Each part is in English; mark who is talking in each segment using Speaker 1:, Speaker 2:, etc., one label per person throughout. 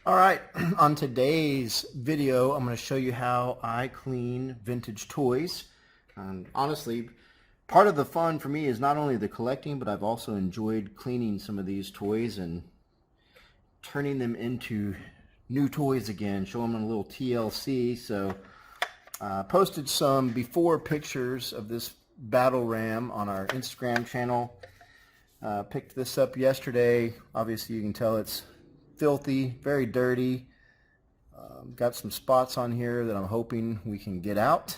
Speaker 1: All right, on today's video, I'm going to show you how I clean vintage toys. Honestly, part of the fun for me is not only the collecting, but I've also enjoyed cleaning some of these toys and turning them into new toys again, show them a little TLC. So posted some before pictures of this battle ram on our Instagram channel. Picked this up yesterday. Obviously you can tell it's filthy, very dirty. Got some spots on here that I'm hoping we can get out,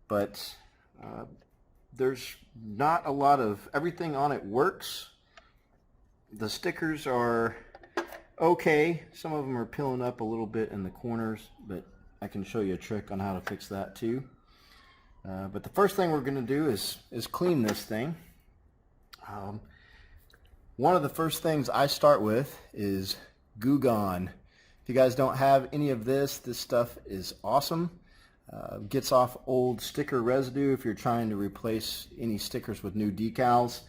Speaker 1: but there's not a lot of, everything on it works. The stickers are okay. Some of them are peeling up a little bit in the corners, but I can show you a trick on how to fix that too. But the first thing we're going to do is clean this thing. One of the first things I start with is Goo Gone. If you guys don't have any of this stuff is awesome. Gets off old sticker residue if you're trying to replace any stickers with new decals.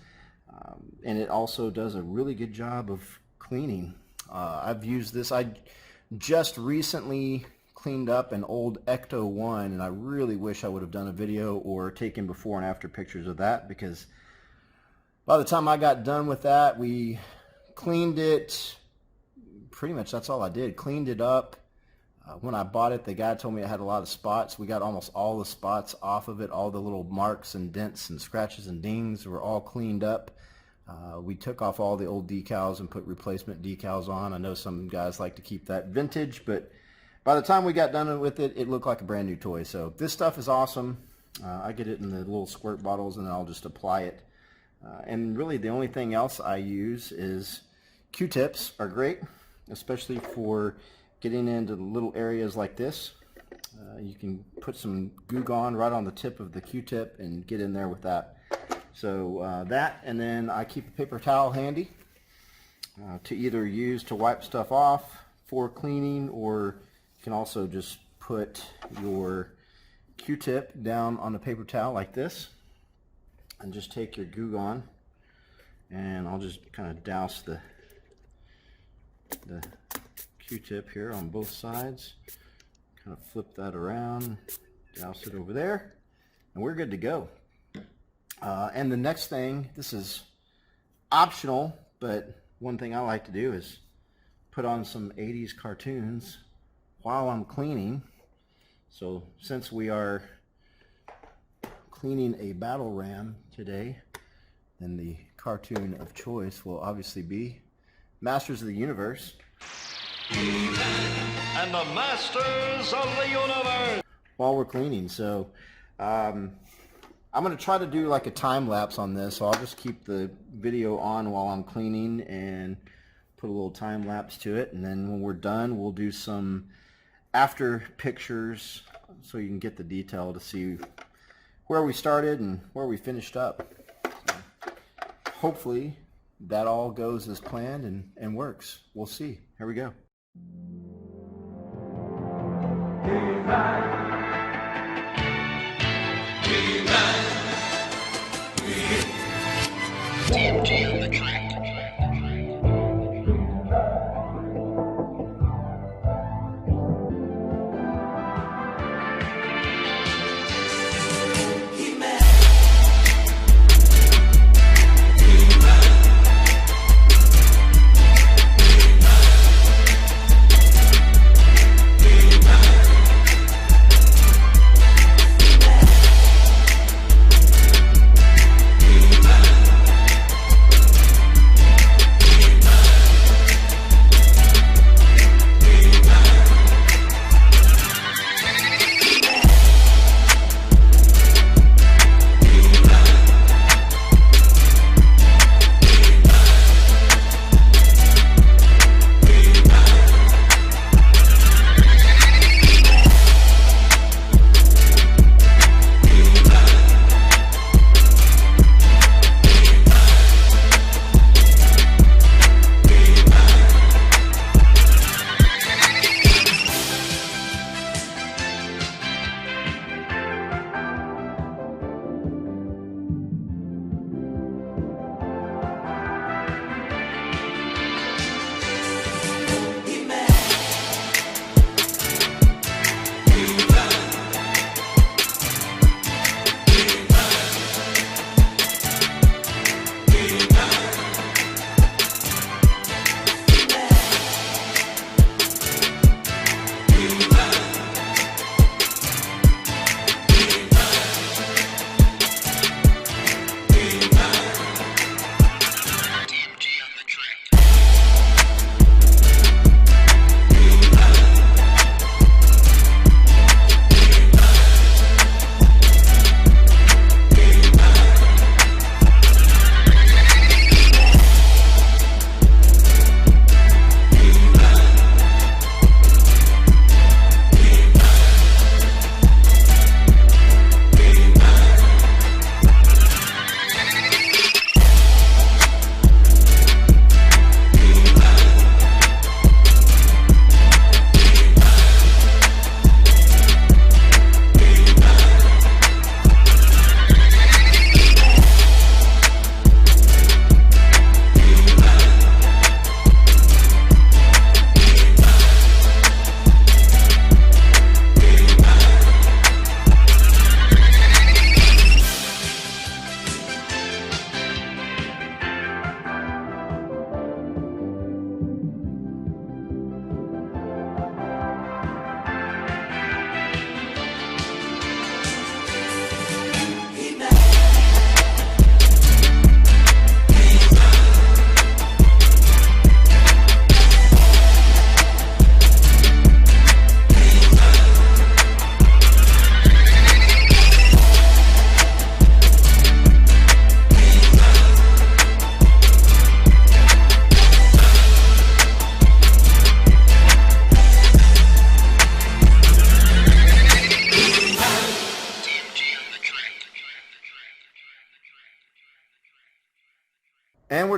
Speaker 1: And it also does a really good job of cleaning. I've used this. I just recently cleaned up an old Ecto 1, and I really wish I would have done a video or taken before and after pictures of that, because by the time I got done with that, we cleaned it. Pretty much that's all I did. Cleaned it up. When I bought it, the guy told me it had a lot of spots. We got almost all the spots off of it. All the little marks and dents and scratches and dings were all cleaned up. We took off all the old decals and put replacement decals on. I know some guys like to keep that vintage, but by the time we got done with it, it looked like a brand new toy. So this stuff is awesome. I get it in the little squirt bottles, and then I'll just apply it. And really the only thing else I use is Q-tips are great, especially for getting into little areas like this. You can put some Goo Gone right on the tip of the Q-tip and get in there with that. So that, and then I keep a paper towel handy to either use to wipe stuff off for cleaning, or you can also just put your Q-tip down on a paper towel like this and just take your Goo Gone, and I'll just kind of douse the Q-tip here on both sides, kind of flip that around, douse it over there, and we're good to go. And the next thing, this is optional, but one thing I like to do is put on some 80s cartoons while I'm cleaning. So since we are cleaning a battle ram today, then the cartoon of choice will obviously be Masters of the Universe. And the Masters of the Universe! While we're cleaning. So I'm going to try to do like a time lapse on this, so I'll just keep the video on while I'm cleaning and put a little time lapse to it, and then when we're done we'll do some after pictures so you can get the detail to see where we started and where we finished up. So hopefully that all goes as planned and works. We'll see. Here we go. DMG on the track.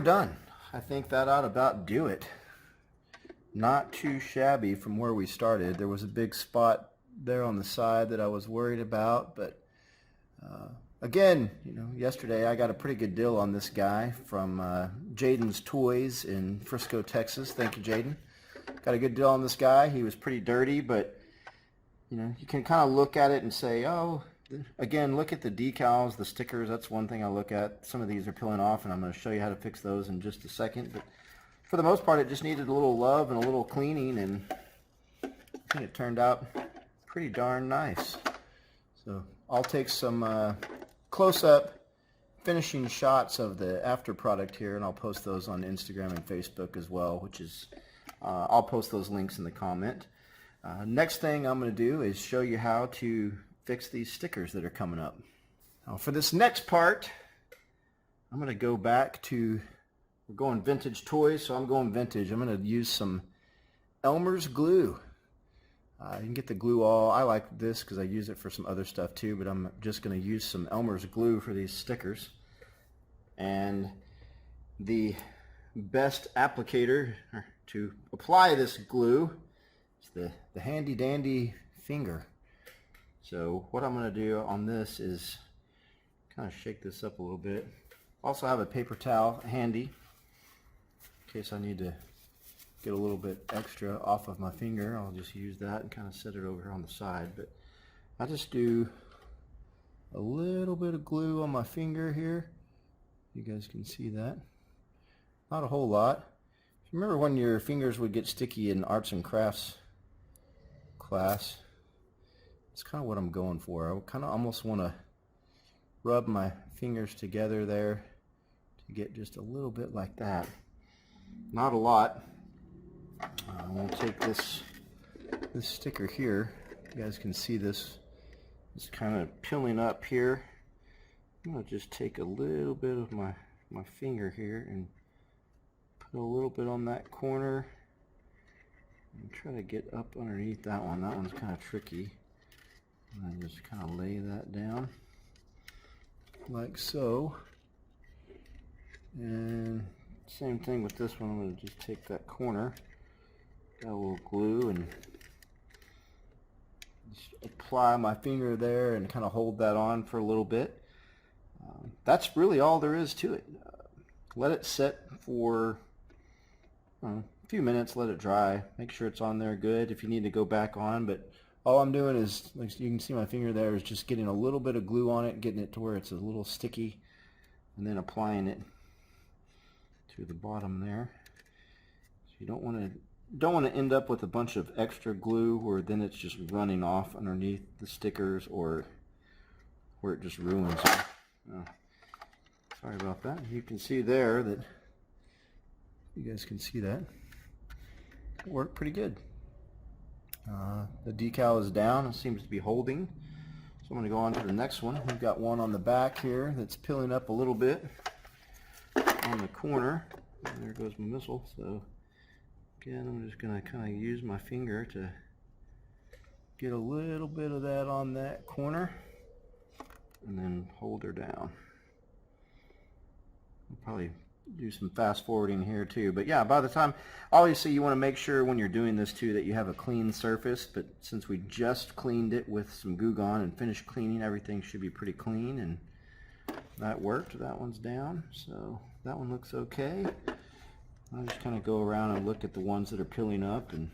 Speaker 1: done. I think that ought about do it. Not too shabby from where we started. There was a big spot there on the side that I was worried about, but again, you know, yesterday I got a pretty good deal on this guy from Jaden's Toys in Frisco, Texas. Thank you, Jaden. Got a good deal on this guy. He was pretty dirty, but you know, you can kind of look at it and say, oh, again, look at the decals, the stickers. That's one thing I look at. Some of these are peeling off, and I'm going to show you how to fix those in just a second. But for the most part, it just needed a little love and a little cleaning, and I think it turned out pretty darn nice. So I'll take some close-up finishing shots of the after product here, and I'll post those on Instagram and Facebook as well, which is I'll post those links in the comment. Next thing I'm going to do is show you how to fix these stickers that are coming up. Now for this next part, I'm going to go back to, we're going vintage toys, so I'm going vintage. I'm going to use some Elmer's glue. You can get the glue all, I like this because I use it for some other stuff too, but I'm just going to use some Elmer's glue for these stickers. And the best applicator to apply this glue is the handy dandy finger. So what I'm going to do on this is kind of shake this up a little bit. Also have a paper towel handy in case I need to get a little bit extra off of my finger. I'll just use that and kind of set it over here on the side. But I just do a little bit of glue on my finger here. You guys can see that. Not a whole lot. Remember when your fingers would get sticky in arts and crafts class? It's kind of what I'm going for. I kind of almost want to rub my fingers together there to get just a little bit like that. Not a lot. I'm going to take this sticker here. You guys can see this. It's kind of peeling up here. I'm going to just take a little bit of my finger here and put a little bit on that corner and try to get up underneath that one. That one's kind of tricky. And I just kind of lay that down like so. And same thing with this one. I'm going to just take that corner, got a little glue, and just apply my finger there and kind of hold that on for a little bit. That's really all there is to it. Let it sit for a few minutes, let it dry. Make sure it's on there good if you need to go back on, but all I'm doing is, like you can see my finger there, is just getting a little bit of glue on it, getting it to where it's a little sticky, and then applying it to the bottom there. So you don't want to end up with a bunch of extra glue where then it's just running off underneath the stickers or where it just ruins it. Sorry about that. You can see there that, you guys can see that it worked pretty good. The decal is down. It seems to be holding. So I'm going to go on to the next one. We've got one on the back here that's peeling up a little bit on the corner. And there goes my missile. So again, I'm just going to kind of use my finger to get a little bit of that on that corner and then hold her down. I'll probably do some fast forwarding here too, but yeah, by the time, obviously you want to make sure when you're doing this too that you have a clean surface, but since we just cleaned it with some Goo Gone and finished cleaning, everything should be pretty clean, and that worked. That one's down, so that one looks okay. I'll just kind of go around and look at the ones that are peeling up, and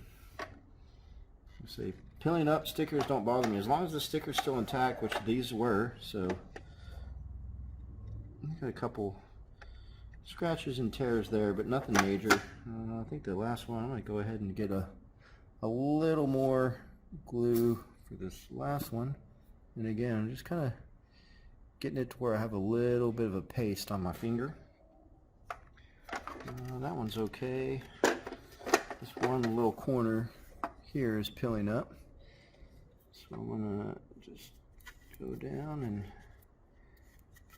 Speaker 1: say peeling up stickers don't bother me as long as the sticker's still intact, which these were. So got a couple scratches and tears there, but nothing major. I think the last one, I'm going to go ahead and get a little more glue for this last one. And again, I'm just kind of getting it to where I have a little bit of a paste on my finger. That one's okay. This one little corner here is peeling up. So I'm going to just go down and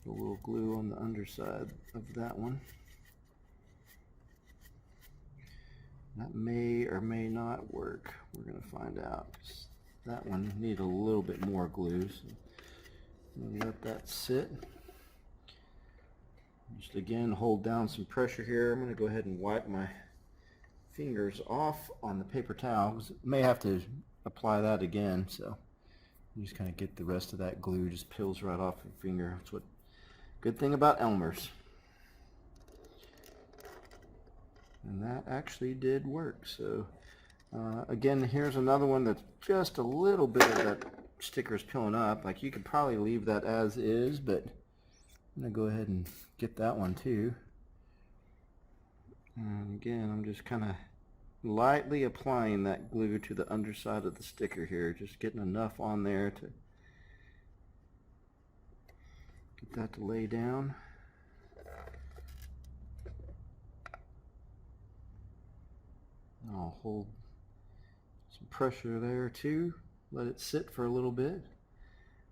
Speaker 1: a little glue on the underside of that one. That may or may not work. We're going to find out. That one needs a little bit more glue, so I'm going to let that sit. Just again, hold down some pressure here. I'm going to go ahead and wipe my fingers off on the paper towel. May have to apply that again, so you just kind of get the rest of that glue, just peels right off your finger. That's what good thing about Elmer's. And that actually did work. So again, here's another one that's just a little bit of that sticker's peeling up. Like, you could probably leave that as is, but I'm going to go ahead and get that one too. And again, I'm just kind of lightly applying that glue to the underside of the sticker here, just getting enough on there to get that to lay down. I'll hold some pressure there too, let it sit for a little bit. And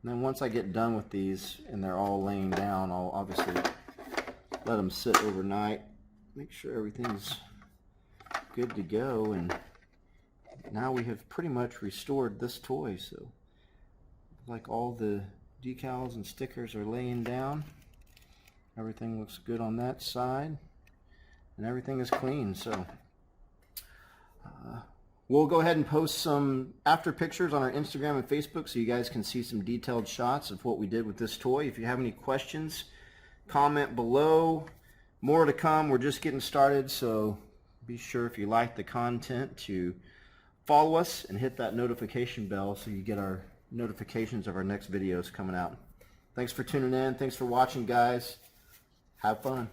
Speaker 1: then once I get done with these and they're all laying down, I'll obviously let them sit overnight, make sure everything's good to go. And now we have pretty much restored this toy. So like, all the decals and stickers are laying down, everything looks good on that side, and everything is clean. So we'll go ahead and post some after pictures on our Instagram and Facebook so you guys can see some detailed shots of what we did with this toy. If you have any questions, comment below. More to come. We're just getting started, so be sure, if you like the content, to follow us and hit that notification bell so you get our notifications of our next videos coming out. Thanks for tuning in. Thanks for watching, guys. Have fun.